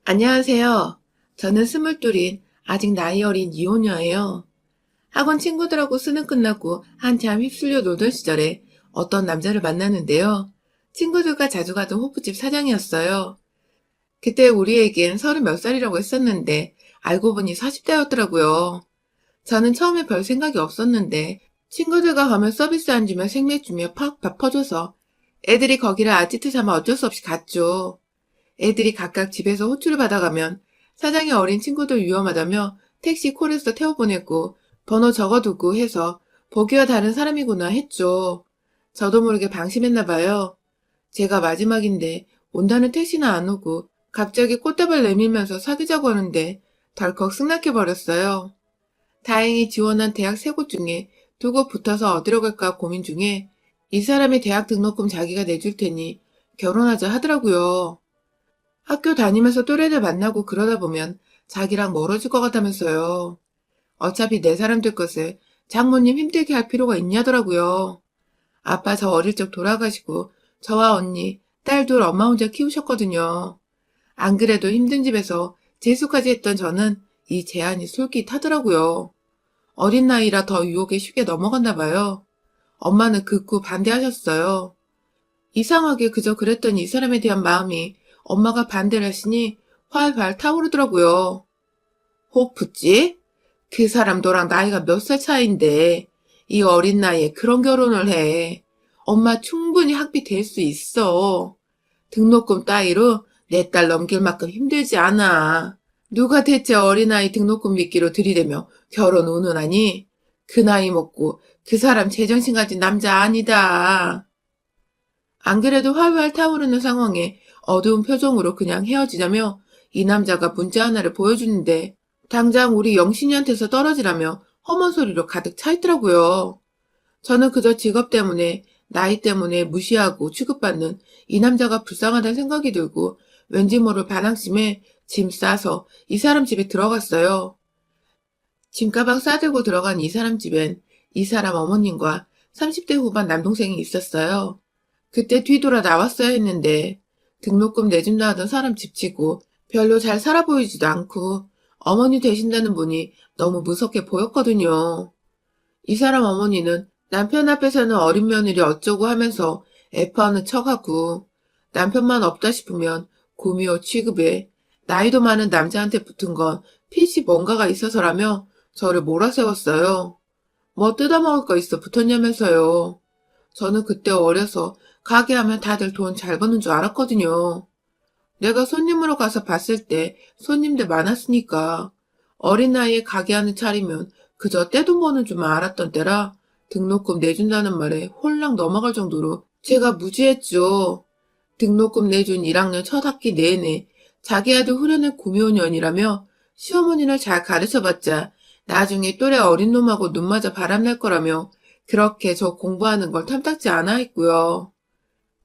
안녕하세요. 저는 스물둘인 아직 나이 어린 이혼녀예요. 학원 친구들하고 수능 끝나고 한참 휩쓸려 놀던 시절에 어떤 남자를 만났는데요. 친구들과 자주 가던 호프집 사장이었어요. 그때 우리에겐 30몇 살이라고 했었는데 알고 보니 40대였더라고요. 저는 처음에 별 생각이 없었는데 친구들과 가면 서비스 안 주면 생맥 주며 팍 밥 퍼줘서 애들이 거기를 아지트 삼아 어쩔 수 없이 갔죠. 애들이 각각 집에서 호출을 받아가면 사장이 어린 친구들 위험하다며 택시 콜에서 태워보냈고 번호 적어두고 해서 보기와 다른 사람이구나 했죠. 저도 모르게 방심했나 봐요. 제가 마지막인데 온다는 택시는 안 오고 갑자기 꽃다발 내밀면서 사귀자고 하는데 덜컥 승낙해버렸어요. 다행히 지원한 대학 세 곳 중에 두 곳 붙어서 어디로 갈까 고민 중에 이 사람이 대학 등록금 자기가 내줄 테니 결혼하자 하더라고요. 학교 다니면서 또래들 만나고 그러다 보면 자기랑 멀어질 것 같다면서요. 어차피 내 사람 될 것을 장모님 힘들게 할 필요가 있냐더라고요. 아빠 저 어릴 적 돌아가시고 저와 언니, 딸 둘 엄마 혼자 키우셨거든요. 안 그래도 힘든 집에서 재수까지 했던 저는 이 제안이 솔깃하더라고요. 어린 나이라 더 유혹에 쉽게 넘어갔나 봐요. 엄마는 극구 반대하셨어요. 이상하게 그저 그랬더니 이 사람에 대한 마음이 엄마가 반대를 하시니 활활 타오르더라고요. 혹 붙지? 그 사람 너랑 나이가 몇 살 차이인데 이 어린 나이에 그런 결혼을 해. 엄마 충분히 학비 될 수 있어. 등록금 따위로 내 딸 넘길 만큼 힘들지 않아. 누가 대체 어린아이 등록금 미끼로 들이대며 결혼 운운하니? 그 나이 먹고 그 사람 제정신 가진 남자 아니다. 안 그래도 활활 타오르는 상황에 어두운 표정으로 그냥 헤어지자며 이 남자가 문자 하나를 보여주는데 당장 우리 영신이한테서 떨어지라며 험한 소리로 가득 차 있더라고요. 저는 그저 직업 때문에 나이 때문에 무시하고 취급받는 이 남자가 불쌍하다는 생각이 들고 왠지 모를 반항심에 짐 싸서 이 사람 집에 들어갔어요. 짐가방 싸들고 들어간 이 사람 집엔 이 사람 어머님과 30대 후반 남동생이 있었어요. 그때 뒤돌아 나왔어야 했는데 등록금 내준다 하던 사람 집치고 별로 잘 살아 보이지도 않고 어머니 되신다는 분이 너무 무섭게 보였거든요. 이 사람 어머니는 남편 앞에서는 어린 며느리 어쩌고 하면서 애퍼하는 척하고 남편만 없다 싶으면 구미호 취급에 나이도 많은 남자한테 붙은 건 필시 뭔가가 있어서라며 저를 몰아세웠어요. 뭐 뜯어먹을 거 있어 붙었냐면서요. 저는 그때 어려서 가게 하면 다들 돈 잘 버는 줄 알았거든요. 내가 손님으로 가서 봤을 때 손님들 많았으니까 어린 나이에 가게 하는 차리면 그저 떼돈 버는 줄만 알았던 때라 등록금 내준다는 말에 홀랑 넘어갈 정도로 제가 무지했죠. 등록금 내준 1학년 첫 학기 내내 자기 아들 후련의 구미호년이라며 시어머니를 잘 가르쳐봤자 나중에 또래 어린 놈하고 눈 맞아 바람날 거라며 그렇게 저 공부하는 걸 탐탁지 않아 했고요.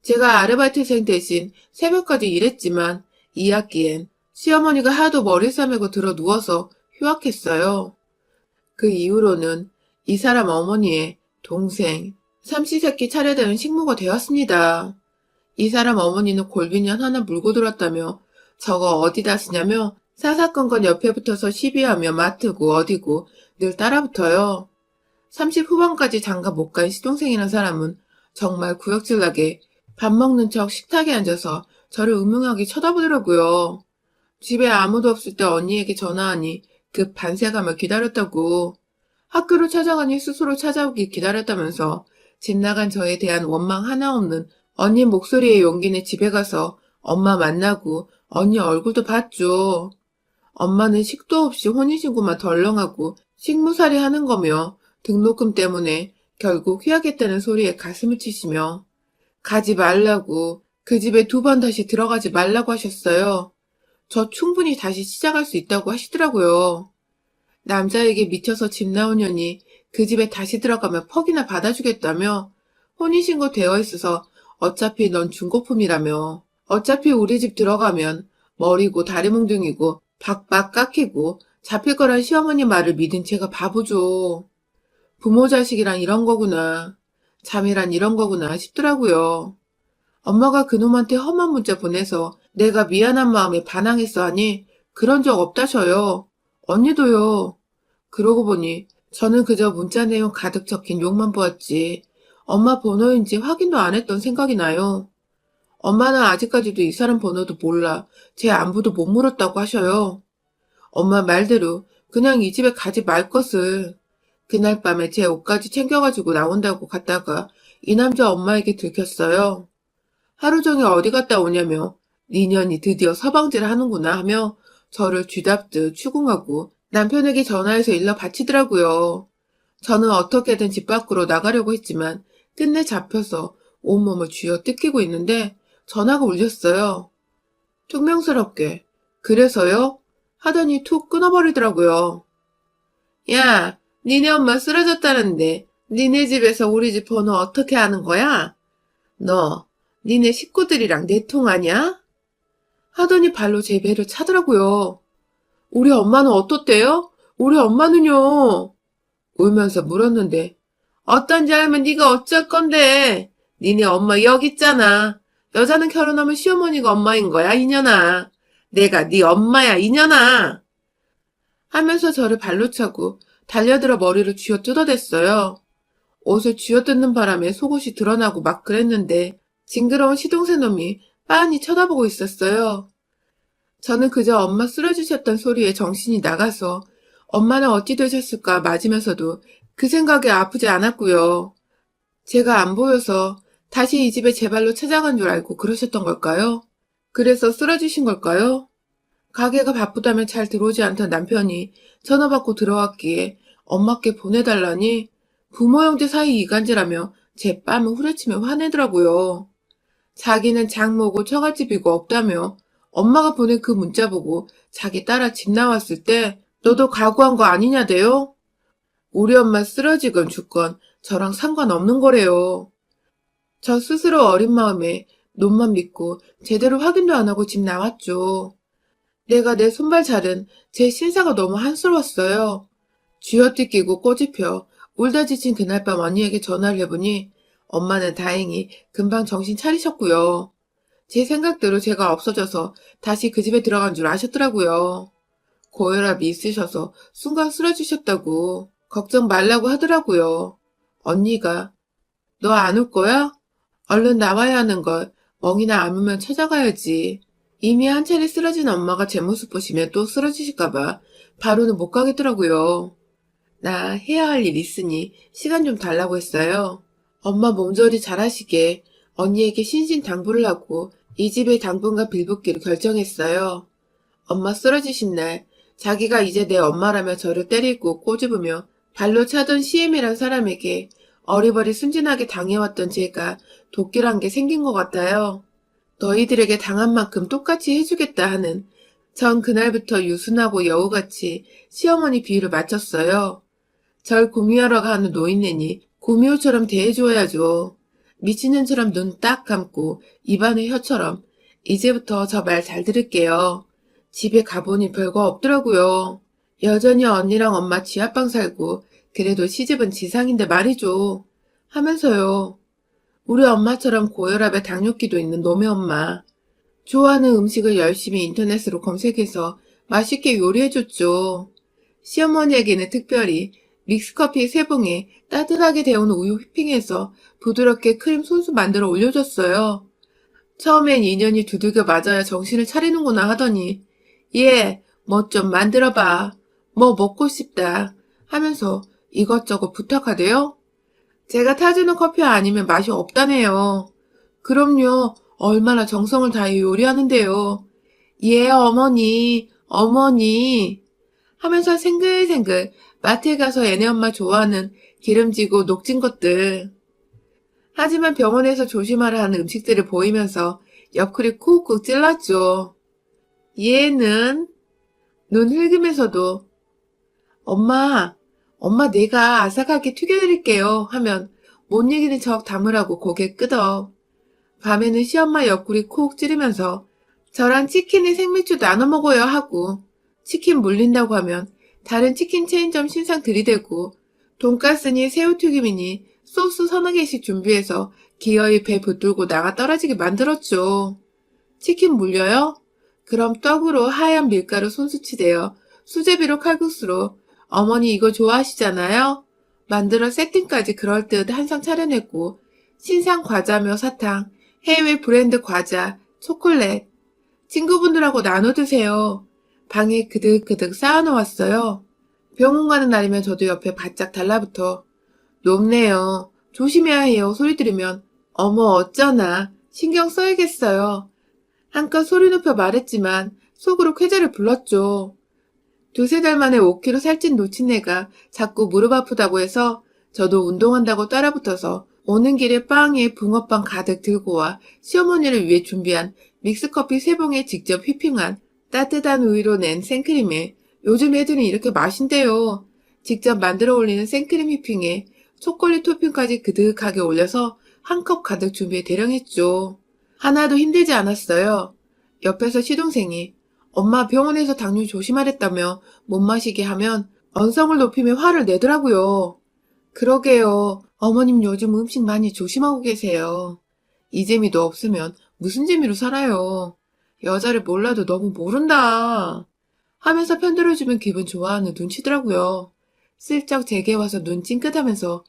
제가 아르바이트생 대신 새벽까지 일했지만 2학기엔 시어머니가 하도 머리 싸매고 들어 누워서 휴학했어요. 그 이후로는 이 사람 어머니의 동생, 삼시세끼 차려대는 식모가 되었습니다. 이 사람 어머니는 골빈년 하나 물고 들었다며 저거 어디다 쓰냐며 사사건건 옆에 붙어서 시비하며 맡고 어디고 늘 따라붙어요. 30 후반까지 장가 못 간 시동생이란 사람은 정말 구역질나게 밥 먹는 척 식탁에 앉아서 저를 음흉하게 쳐다보더라고요. 집에 아무도 없을 때 언니에게 전화하니 급 반세가며 기다렸다고. 학교로 찾아가니 스스로 찾아오길 기다렸다면서 집 나간 저에 대한 원망 하나 없는 언니 목소리에 용기 내 집에 가서 엄마 만나고 언니 얼굴도 봤죠. 엄마는 식도 없이 혼인신고만 덜렁하고 식무살이 하는 거며 등록금 때문에 결국 휴학했다는 소리에 가슴을 치시며 가지 말라고 그 집에 2번 다시 들어가지 말라고 하셨어요. 저 충분히 다시 시작할 수 있다고 하시더라고요. 남자에게 미쳐서 집 나오려니 그 집에 다시 들어가면 퍽이나 받아주겠다며 혼인신고 되어 있어서 어차피 넌 중고품이라며 어차피 우리 집 들어가면 머리고 다리 몽둥이고 박박 깎이고 잡힐 거란 시어머니 말을 믿은 제가 바보죠. 부모 자식이란 이런 거구나. 잠이란 이런 거구나 싶더라고요. 엄마가 그놈한테 험한 문자 보내서 내가 미안한 마음에 반항했어 하니 그런 적 없다셔요. 언니도요. 그러고 보니 저는 그저 문자 내용 가득 적힌 욕만 보았지 엄마 번호인지 확인도 안 했던 생각이 나요. 엄마는 아직까지도 이 사람 번호도 몰라 제 안부도 못 물었다고 하셔요. 엄마 말대로 그냥 이 집에 가지 말 것을. 그날 밤에 제 옷까지 챙겨가지고 나온다고 갔다가 이 남자 엄마에게 들켰어요. 하루 종일 어디 갔다 오냐며 니년이 드디어 서방질 하는구나 하며 저를 쥐잡듯 추궁하고 남편에게 전화해서 일러 바치더라고요. 저는 어떻게든 집 밖으로 나가려고 했지만 끝내 잡혀서 온몸을 쥐어 뜯기고 있는데 전화가 울렸어요. 퉁명스럽게 그래서요? 하더니 툭 끊어버리더라고요. 야, 니네 엄마 쓰러졌다는데 니네 집에서 우리 집 번호 어떻게 아는 거야? 너, 니네 식구들이랑 내통하냐? 하더니 발로 제 배를 차더라고요. 우리 엄마는 어떻대요? 우리 엄마는요? 울면서 물었는데 어떤지 알면 네가 어쩔 건데. 니네 엄마 여기 있잖아. 여자는 결혼하면 시어머니가 엄마인 거야, 이년아. 내가 네 엄마야, 이년아. 하면서 저를 발로 차고 달려들어 머리를 쥐어 뜯어댔어요. 옷을 쥐어뜯는 바람에 속옷이 드러나고 막 그랬는데 징그러운 시동생 놈이 빤히 쳐다보고 있었어요. 저는 그저 엄마 쓰러지셨던 소리에 정신이 나가서 엄마는 어찌 되셨을까 맞으면서도 그 생각에 아프지 않았고요. 제가 안 보여서 다시 이 집에 제 발로 찾아간 줄 알고 그러셨던 걸까요? 그래서 쓰러지신 걸까요? 가게가 바쁘다면 잘 들어오지 않던 남편이 전화 받고 들어왔기에 엄마께 보내달라니 부모 형제 사이 이간질하며 제 뺨을 후려치며 화내더라고요. 자기는 장모고 처갓집이고 없다며 엄마가 보낸 그 문자 보고 자기 딸아 집 나왔을 때 너도 각오한 거 아니냐대요? 우리 엄마 쓰러지건 죽건 저랑 상관없는 거래요. 저 스스로 어린 마음에 놈만 믿고 제대로 확인도 안 하고 집 나왔죠. 내가 내 손발 자른 제 신사가 너무 한스러웠어요. 쥐어뜯기고 꼬집혀 울다 지친 그날 밤 언니에게 전화를 해보니 엄마는 다행히 금방 정신 차리셨고요. 제 생각대로 제가 없어져서 다시 그 집에 들어간 줄 아셨더라고요. 고혈압이 있으셔서 순간 쓰러지셨다고 걱정 말라고 하더라고요. 언니가 너 안 올 거야? 얼른 나와야 하는 걸 멍이나 안 오면 찾아가야지. 이미 한 차례 쓰러진 엄마가 제 모습 보시면 또 쓰러지실까봐 바로는 못 가겠더라고요. 나 해야 할 일 있으니 시간 좀 달라고 했어요. 엄마 몸조리 잘하시게 언니에게 신신당부를 하고 이 집에 당분간 빌붙기로 결정했어요. 엄마 쓰러지신 날 자기가 이제 내 엄마라며 저를 때리고 꼬집으며 발로 차던 시엠이란 사람에게 어리버리 순진하게 당해왔던 제가 도끼란 게 생긴 것 같아요. 너희들에게 당한 만큼 똑같이 해주겠다 하는 전 그날부터 유순하고 여우같이 시어머니 비유를 맞췄어요. 절 구미하러 가는 노인네니 구미호처럼 대해줘야죠. 미친년처럼 눈 딱 감고 입안에 혀처럼 이제부터 저 말 잘 들을게요. 집에 가보니 별거 없더라고요. 여전히 언니랑 엄마 지하방 살고 그래도 시집은 지상인데 말이죠. 하면서요. 우리 엄마처럼 고혈압에 당뇨기도 있는 놈의 엄마. 좋아하는 음식을 열심히 인터넷으로 검색해서 맛있게 요리해줬죠. 시어머니에게는 특별히 믹스커피 3봉에 따뜻하게 데운 우유 휘핑해서 부드럽게 크림 손수 만들어 올려줬어요. 처음엔 인연이 두들겨 맞아야 정신을 차리는구나 하더니 얘, 뭐 좀 만들어봐. 뭐 먹고 싶다. 하면서 이것저것 부탁하대요. 제가 타주는 커피 아니면 맛이 없다네요. 그럼요. 얼마나 정성을 다해 요리하는데요. 예, 어머니, 어머니. 하면서 생글생글 마트에 가서 얘네 엄마 좋아하는 기름지고 녹진 것들. 하지만 병원에서 조심하라 하는 음식들을 보이면서 옆구리 쿡쿡 찔렀죠. 얘는 눈 흘금에서도 엄마 내가 아삭하게 튀겨드릴게요 하면 못 이기는 척 담으라고 고개 끄덕. 밤에는 시엄마 옆구리 콕 찌르면서 저랑 치킨에 생맥주 나눠 먹어요 하고 치킨 물린다고 하면 다른 치킨 체인점 신상 들이대고 돈가스니 새우튀김이니 소스 서너 개씩 준비해서 기어이 배 붙들고 나가 떨어지게 만들었죠. 치킨 물려요? 그럼 떡으로 하얀 밀가루 손수치대요. 수제비로 칼국수로. 어머니 이거 좋아하시잖아요? 만들어 세팅까지 그럴듯 한상 차려냈고 신상 과자며 사탕, 해외 브랜드 과자, 초콜릿. 친구분들하고 나눠 드세요. 방에 그득그득 쌓아놓았어요. 병원 가는 날이면 저도 옆에 바짝 달라붙어. 높네요. 조심해야 해요. 소리 들으면. 어머 어쩌나. 신경 써야겠어요. 한껏 소리 높여 말했지만 속으로 쾌재를 불렀죠. 두세 달 만에 5kg 살찐 노친네가 자꾸 무릎 아프다고 해서 저도 운동한다고 따라붙어서 오는 길에 빵에 붕어빵 가득 들고 와 시어머니를 위해 준비한 믹스커피 3봉에 직접 휘핑한 따뜻한 우유로 낸 생크림에 요즘 애들은 이렇게 마신대요. 직접 만들어 올리는 생크림 휘핑에 초콜릿 토핑까지 그득하게 올려서 한 컵 가득 준비해 대령했죠. 하나도 힘들지 않았어요. 옆에서 시동생이 엄마 병원에서 당뇨 조심하랬다며 못 마시게 하면 언성을 높이며 화를 내더라고요. 그러게요. 어머님 요즘 음식 많이 조심하고 계세요. 이 재미도 없으면 무슨 재미로 살아요. 여자를 몰라도 너무 모른다. 하면서 편들어주면 기분 좋아하는 눈치더라고요. 슬쩍 제게 와서 눈 찡긋하면서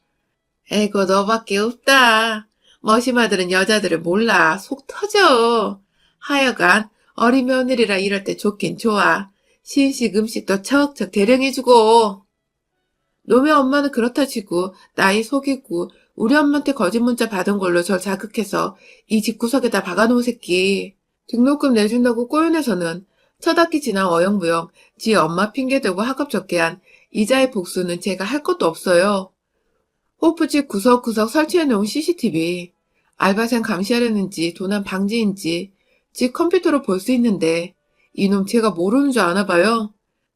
에고 너밖에 없다. 머시마들은 여자들을 몰라. 속 터져. 하여간 어린 며느리라 이럴 때 좋긴 좋아. 신식 음식도 척척 대령해주고. 놈의 엄마는 그렇다 치고 나이 속이고 우리 엄마한테 거짓 문자 받은 걸로 절 자극해서 이 집구석에다 박아놓은 새끼. 등록금 내준다고 꼬여내서는 첫 학기 지난 어영부영 지 엄마 핑계대고 학업 적게 한 이자의 복수는 제가 할 것도 없어요. 호프집 구석구석 설치해놓은 CCTV. 알바생 감시하려는지 도난 방지인지 집 컴퓨터로 볼 수 있는데 이놈 제가 모르는 줄 아나 봐요.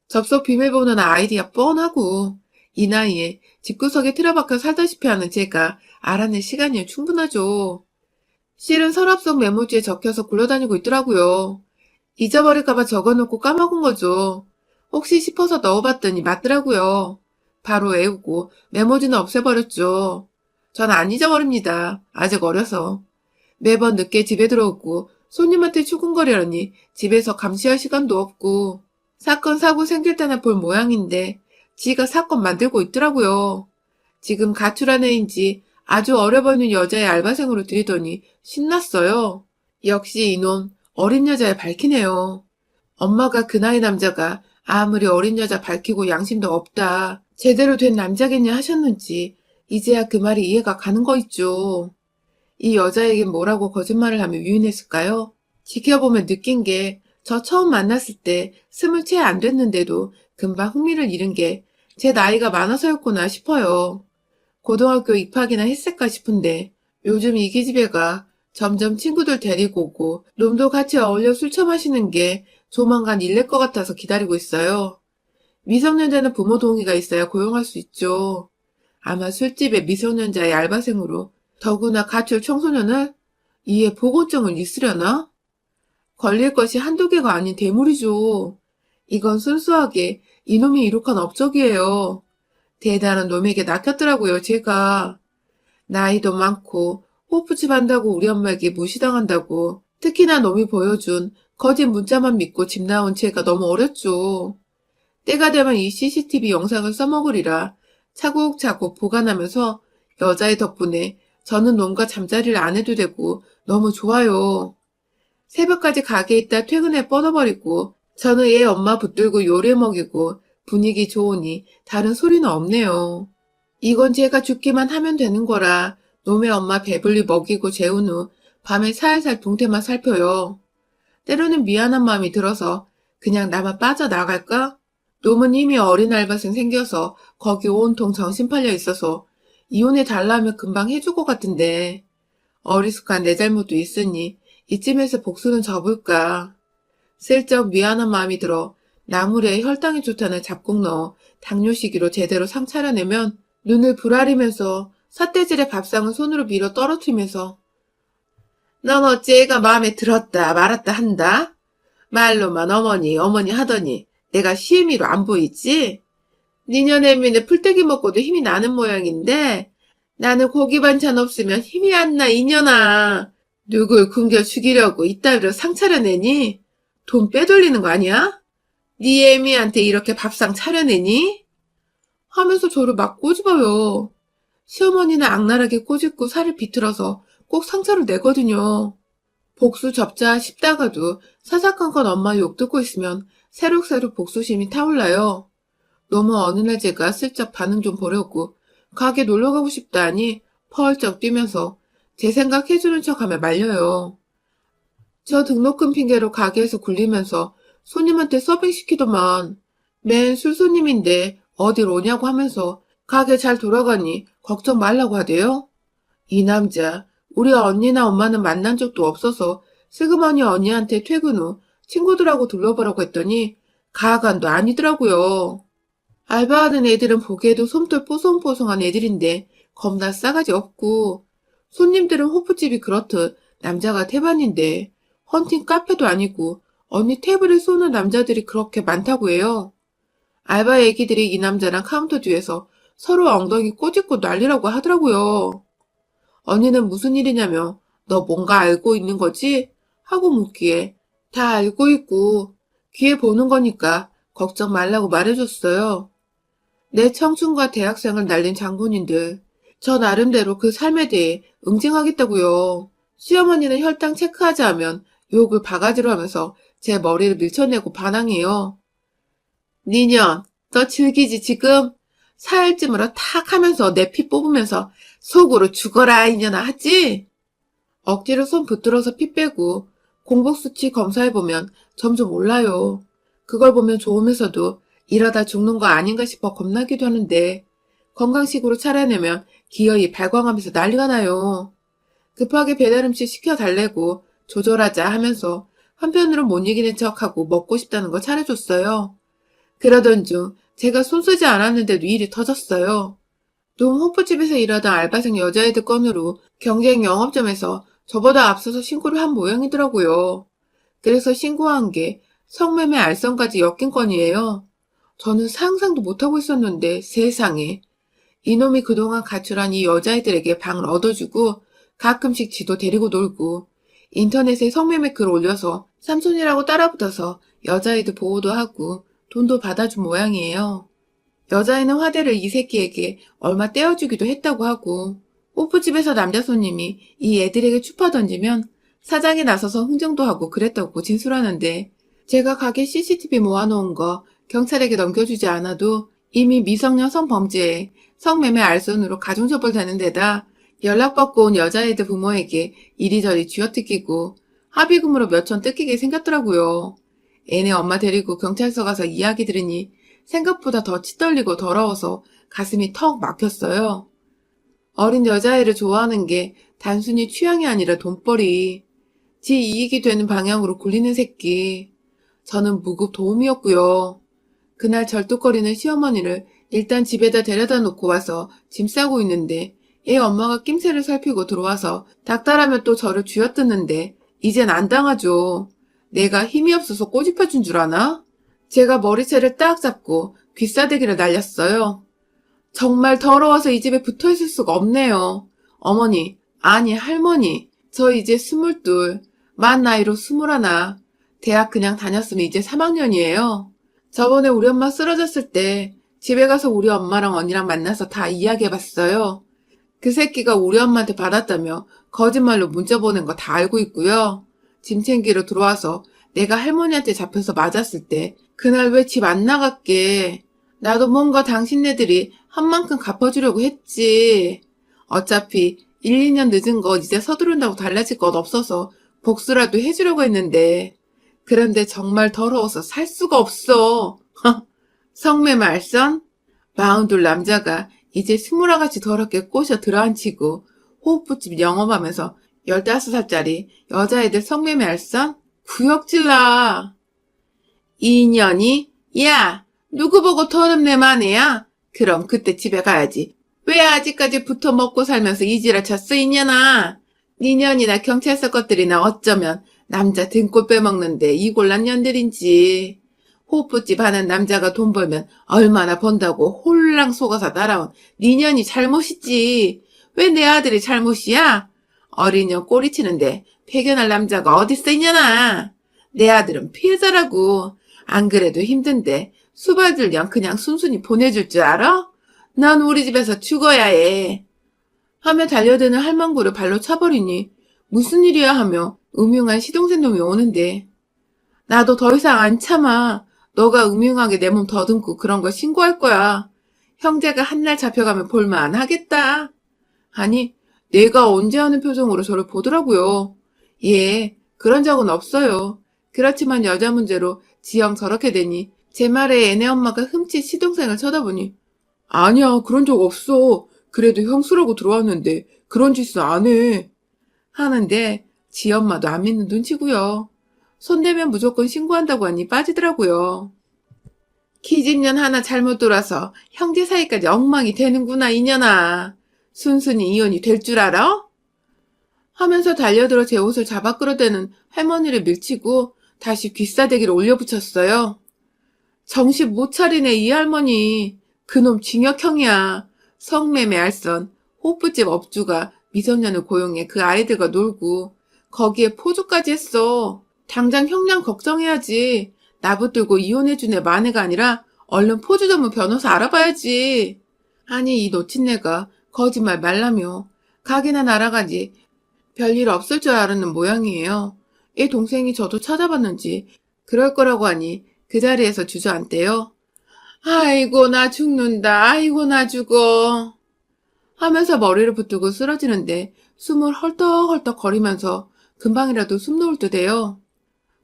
접속 비밀번호나 아이디야 뻔하고 이 나이에 집구석에 틀어박혀 살다시피 하는 제가 알아낼 시간이 충분하죠. 실은 서랍 속 메모지에 적혀서 굴러다니고 있더라고요. 잊어버릴까봐 적어놓고 까먹은 거죠. 혹시 싶어서 넣어봤더니 맞더라고요. 바로 외우고 메모지는 없애버렸죠. 전 안 잊어버립니다. 아직 어려서. 매번 늦게 집에 들어오고 손님한테 추궁거리려니 집에서 감시할 시간도 없고 사건 사고 생길 때나 볼 모양인데 지가 사건 만들고 있더라고요. 지금 가출한 애인지 아주 어려 보이는 여자의 알바생으로 들이더니 신났어요. 역시 이놈 어린 여자에 밝히네요. 엄마가 그 나이 남자가 아무리 어린 여자 밝히고 양심도 없다. 제대로 된 남자겠냐 하셨는지 이제야 그 말이 이해가 가는 거 있죠. 이 여자에겐 뭐라고 거짓말을 하며 유인했을까요? 지켜보면 느낀 게 저 처음 만났을 때 20 채 안 됐는데도 금방 흥미를 잃은 게 제 나이가 많아서였구나 싶어요. 고등학교 입학이나 했을까 싶은데 요즘 이 기집애가 점점 친구들 데리고 오고 놈도 같이 어울려 술 처마시는 게 조만간 일낼 것 같아서 기다리고 있어요. 미성년자는 부모 동의가 있어야 고용할 수 있죠. 아마 술집에 미성년자의 알바생으로 더구나 가출 청소년을 이에 보건증을 있으려나? 걸릴 것이 한두 개가 아닌 대물이죠. 이건 순수하게 이놈이 이룩한 업적이에요. 대단한 놈에게 낚였더라고요, 제가. 나이도 많고 호프집 한다고 우리 엄마에게 무시당한다고 특히나 놈이 보여준 거짓 문자만 믿고 집 나온 제가 너무 어렸죠. 때가 되면 이 CCTV 영상을 써먹으리라 차곡차곡 보관하면서 여자의 덕분에 저는 놈과 잠자리를 안 해도 되고 너무 좋아요. 새벽까지 가게에 있다 퇴근해 뻗어버리고 저는 얘 엄마 붙들고 요리해 먹이고 분위기 좋으니 다른 소리는 없네요. 이건 제가 죽기만 하면 되는 거라 놈의 엄마 배불리 먹이고 재운 후 밤에 살살 동태만 살펴요. 때로는 미안한 마음이 들어서 그냥 나만 빠져나갈까? 놈은 이미 어린 알바생 생겨서 거기 온통 정신 팔려 있어서 이혼해 달라면 금방 해줄 것 같은데 어리숙한 내 잘못도 있으니 이쯤에서 복수는 접을까. 슬쩍 미안한 마음이 들어 나물에 혈당이 좋다는 잡곡 넣어 당뇨시기로 제대로 상 차려내면 눈을 부라리면서 삿대질의 밥상을 손으로 밀어 떨어뜨리면서 넌 어찌 애가 마음에 들었다 말았다 한다? 말로만 어머니 어머니 하더니 내가 시애미로 안 보이지? 니년애미는 풀떼기 먹고도 힘이 나는 모양인데 나는 고기 반찬 없으면 힘이 안 나 이년아. 누굴 굶겨 죽이려고 이따위로 상 차려내니? 돈 빼돌리는 거 아니야? 네 애미한테 이렇게 밥상 차려내니? 하면서 저를 막 꼬집어요. 시어머니는 악랄하게 꼬집고 살을 비틀어서 꼭 상처를 내거든요. 복수 접자 싶다가도 사사건건 엄마 욕 듣고 있으면 새록새록 복수심이 타올라요. 너무 어느 날 제가 슬쩍 반응 좀 보려고 가게 놀러가고 싶다니 펄쩍 뛰면서 제 생각 해주는 척하며 말려요. 저 등록금 핑계로 가게에서 굴리면서 손님한테 서빙시키더만 맨 술손님인데 어딜 오냐고 하면서 가게 잘 돌아가니 걱정 말라고 하대요. 이 남자 우리 언니나 엄마는 만난 적도 없어서 슬그머니 언니한테 퇴근 후 친구들하고 둘러보라고 했더니 가관도 아니더라고요. 알바하는 애들은 보기에도 솜털 뽀송뽀송한 애들인데 겁나 싸가지 없고 손님들은 호프집이 그렇듯 남자가 태반인데 헌팅 카페도 아니고 언니 테이블에 쏘는 남자들이 그렇게 많다고 해요. 알바 애기들이 이 남자랑 카운터 뒤에서 서로 엉덩이 꼬집고 난리라고 하더라고요. 언니는 무슨 일이냐며 너 뭔가 알고 있는 거지? 하고 묻기에 다 알고 있고 귀에 보는 거니까 걱정 말라고 말해줬어요. 내 청춘과 대학생을 날린 장본인들 저 나름대로 그 삶에 대해 응징하겠다고요. 시어머니는 혈당 체크하자 하면 욕을 바가지로 하면서 제 머리를 밀쳐내고 반항해요. 니년, 너 즐기지 지금? 사흘쯤으로 탁 하면서 내 피 뽑으면서 속으로 죽어라 이년아 하지? 억지로 손 붙들어서 피 빼고 공복 수치 검사해보면 점점 올라요. 그걸 보면 좋으면서도 이러다 죽는 거 아닌가 싶어 겁나기도 하는데 건강식으로 차려내면 기어이 발광하면서 난리가 나요. 급하게 배달음식 시켜달래고 조절하자 하면서 한편으로 못 이기는 척하고 먹고 싶다는 거 차려줬어요. 그러던 중 제가 손쓰지 않았는데도 일이 터졌어요. 동 호프집에서 일하던 알바생 여자애들 건으로 경쟁 영업점에서 저보다 앞서서 신고를 한 모양이더라고요. 그래서 신고한 게 성매매 알선까지 엮인 건이에요. 저는 상상도 못하고 있었는데 세상에. 이놈이 그동안 가출한 이 여자애들에게 방을 얻어주고 가끔씩 지도 데리고 놀고 인터넷에 성매매 글 올려서 삼촌이라고 따라붙어서 여자애들 보호도 하고 돈도 받아준 모양이에요. 여자애는 화대를 이 새끼에게 얼마 떼어주기도 했다고 하고 호프집에서 남자 손님이 이 애들에게 추파 던지면 사장이 나서서 흥정도 하고 그랬다고 진술하는데 제가 가게 CCTV 모아놓은 거 경찰에게 넘겨주지 않아도 이미 미성년 성범죄에 성매매 알선으로 가중처벌 되는 데다 연락받고 온 여자애들 부모에게 이리저리 쥐어뜯기고 합의금으로 몇천 뜯기게 생겼더라고요. 애네 엄마 데리고 경찰서 가서 이야기 들으니 생각보다 더 치떨리고 더러워서 가슴이 턱 막혔어요. 어린 여자애를 좋아하는 게 단순히 취향이 아니라 돈벌이. 지 이익이 되는 방향으로 굴리는 새끼. 저는 무급 도움이었고요. 그날 절뚝거리는 시어머니를 일단 집에다 데려다 놓고 와서 짐 싸고 있는데 애 엄마가 낌새를 살피고 들어와서 닥달하면 또 저를 쥐어뜯는데 이젠 안 당하죠. 내가 힘이 없어서 꼬집혀준 줄 아나? 제가 머리채를 딱 잡고 귀싸대기를 날렸어요. 정말 더러워서 이 집에 붙어있을 수가 없네요. 어머니, 아니 할머니, 저 이제 22, 만 나이로 21, 대학 그냥 다녔으면 이제 3학년이에요. 저번에 우리 엄마 쓰러졌을 때 집에 가서 우리 엄마랑 언니랑 만나서 다 이야기해봤어요. 그 새끼가 우리 엄마한테 받았다며 거짓말로 문자 보낸 거 다 알고 있고요. 짐 챙기러 들어와서 내가 할머니한테 잡혀서 맞았을 때 그날 왜 집 안 나갔게. 나도 뭔가 당신네들이 한 만큼 갚아주려고 했지. 어차피 1, 2년 늦은 거 이제 서두른다고 달라질 것 없어서 복수라도 해주려고 했는데 그런데 정말 더러워서 살 수가 없어. 성매 말선? 42 남자가 이제 20같이 더럽게 꼬셔 들어앉히고 호흡부집 영업하면서 15살짜리 여자애들 성매매 알선? 구역질나. 2년이? 야, 누구 보고 더럽네 마네야? 그럼 그때 집에 가야지. 왜 아직까지 붙어 먹고 살면서 이지랄 쳤어 이년아? 니년이나 경찰서 것들이나 어쩌면 남자 등골 빼먹는데 이골란 년들인지. 호프집 하는 남자가 돈 벌면 얼마나 번다고 홀랑 속아서 날아온 니년이 잘못이지. 왜 내 아들이 잘못이야? 어린 년 꼬리치는데 패견할 남자가 어딨어 이년아. 내 아들은 피해자라고. 안 그래도 힘든데 수발들냥 그냥 순순히 보내줄 줄 알아? 난 우리 집에서 죽어야 해. 하며 달려드는 할망구를 발로 차버리니 무슨 일이야 하며 음흉한 시동생 놈이 오는데 나도 더 이상 안 참아. 너가 음흉하게 내 몸 더듬고 그런 거 신고할 거야. 형제가 한날 잡혀가면 볼만 하겠다. 아니, 내가 언제 하는 표정으로 저를 보더라고요. 예, 그런 적은 없어요. 그렇지만 여자 문제로 지영 저렇게 되니 제 말에 애네 엄마가 흠칫 시동생을 쳐다보니 아니야, 그런 적 없어. 그래도 형수라고 들어왔는데 그런 짓은 안 해. 하는데 지 엄마도 안 믿는 눈치고요. 손대면 무조건 신고한다고 하니 빠지더라고요. 기집년 하나 잘못 돌아서 형제 사이까지 엉망이 되는구나 이년아. 순순히 이혼이 될 줄 알아? 하면서 달려들어 제 옷을 잡아 끌어대는 할머니를 밀치고 다시 귀싸대기를 올려붙였어요. 정신 못 차리네 이 할머니. 그놈 징역형이야. 성매매 알선 호프집 업주가 미성년을 고용해 그 아이들과 놀고 거기에 포주까지 했어. 당장 형량 걱정해야지. 나붙들고 이혼해준 애 만회가 아니라 얼른 포주 전문 변호사 알아봐야지. 아니 이 놓친내가 거짓말 말라며 가게나 날아가지 별일 없을 줄 알았는 모양이에요. 얘 동생이 저도 찾아봤는지 그럴 거라고 하니 그 자리에서 주저앉대요. 아이고 나 죽는다. 아이고 나 죽어. 하면서 머리를 붙들고 쓰러지는데 숨을 헐떡헐떡 거리면서 금방이라도 숨 놓을 듯해요.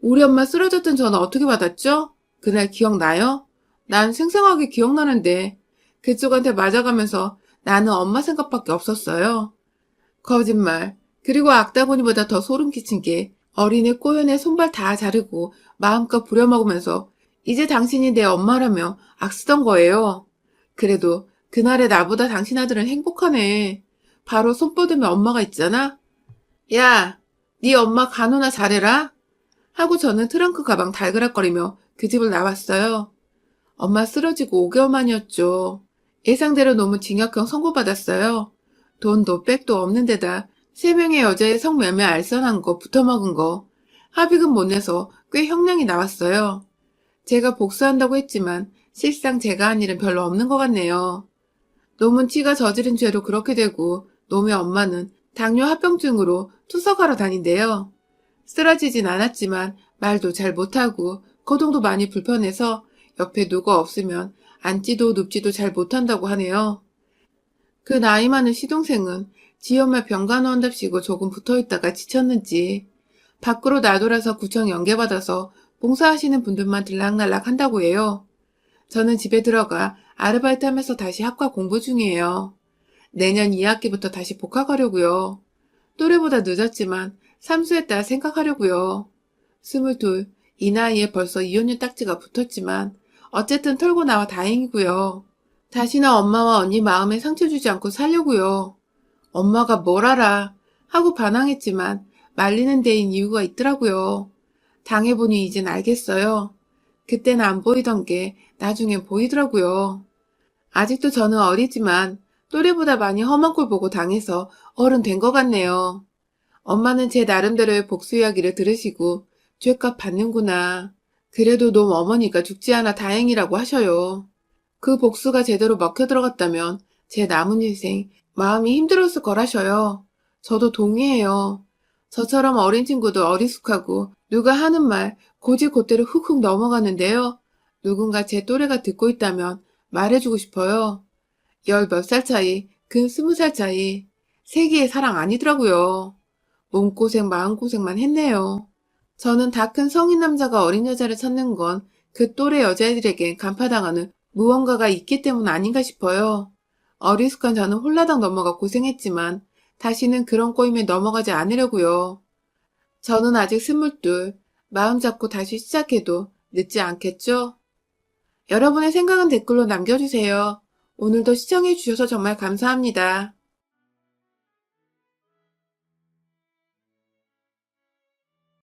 우리 엄마 쓰러졌던 전화 어떻게 받았죠? 그날 기억나요? 난 생생하게 기억나는데 그쪽한테 맞아가면서 나는 엄마 생각밖에 없었어요. 거짓말. 그리고 악다구니보다 더 소름 끼친 게 어린애 꼬연에 손발 다 자르고 마음껏 부려먹으면서 이제 당신이 내 엄마라며 악쓰던 거예요. 그래도 그날의 나보다 당신 아들은 행복하네. 바로 손 뻗으면 엄마가 있잖아. 야, 네 엄마 간호나 잘해라. 하고 저는 트렁크 가방 달그락거리며 그 집을 나왔어요. 엄마 쓰러지고 5개월 만이었죠. 예상대로 너무 징역형 선고받았어요. 돈도 백도 없는 데다 3명의 여자의 성매매 알선한 거 붙어먹은 거 합의금 못 내서 꽤 형량이 나왔어요. 제가 복수한다고 했지만 실상 제가 한 일은 별로 없는 것 같네요. 놈은 치가 저지른 죄로 그렇게 되고 놈의 엄마는 당뇨 합병증으로 투석하러 다닌대요. 쓰러지진 않았지만 말도 잘 못하고 거동도 많이 불편해서 옆에 누가 없으면 앉지도 눕지도 잘 못한다고 하네요. 그 나이 많은 시동생은 지 엄마 병간호한답시고 조금 붙어있다가 지쳤는지 밖으로 나돌아서 구청 연계받아서 봉사하시는 분들만 들락날락 한다고 해요. 저는 집에 들어가 아르바이트 하면서 다시 학과 공부 중이에요. 내년 2학기부터 다시 복학하려고요. 또래보다 늦었지만 삼수했다 생각하려고요. 22, 이 나이에 벌써 이혼율 딱지가 붙었지만 어쨌든 털고 나와 다행이고요. 다시는 엄마와 언니 마음에 상처 주지 않고 살려고요. 엄마가 뭘 알아 하고 반항했지만 말리는 데인 이유가 있더라고요. 당해보니 이젠 알겠어요. 그때는 안 보이던 게 나중엔 보이더라고요. 아직도 저는 어리지만 또래보다 많이 험한 꼴 보고 당해서 어른 된 것 같네요. 엄마는 제 나름대로의 복수 이야기를 들으시고 죄값 받는구나. 그래도 놈 어머니가 죽지 않아 다행이라고 하셔요. 그 복수가 제대로 먹혀 들어갔다면 제 남은 인생 마음이 힘들었을 거라셔요. 저도 동의해요. 저처럼 어린 친구도 어리숙하고 누가 하는 말 고지고대로 훅훅 넘어가는데요. 누군가 제 또래가 듣고 있다면 말해주고 싶어요. 10몇 살 차이, 근 20살 차이. 세기의 사랑 아니더라고요. 몸고생 마음고생만 했네요. 저는 다 큰 성인 남자가 어린 여자를 찾는 건 그 또래 여자애들에겐 간파당하는 무언가가 있기 때문 아닌가 싶어요. 어리숙한 저는 홀라당 넘어가 고생했지만 다시는 그런 꼬임에 넘어가지 않으려고요. 저는 아직 22, 마음 잡고 다시 시작해도 늦지 않겠죠? 여러분의 생각은 댓글로 남겨주세요. 오늘도 시청해주셔서 정말 감사합니다.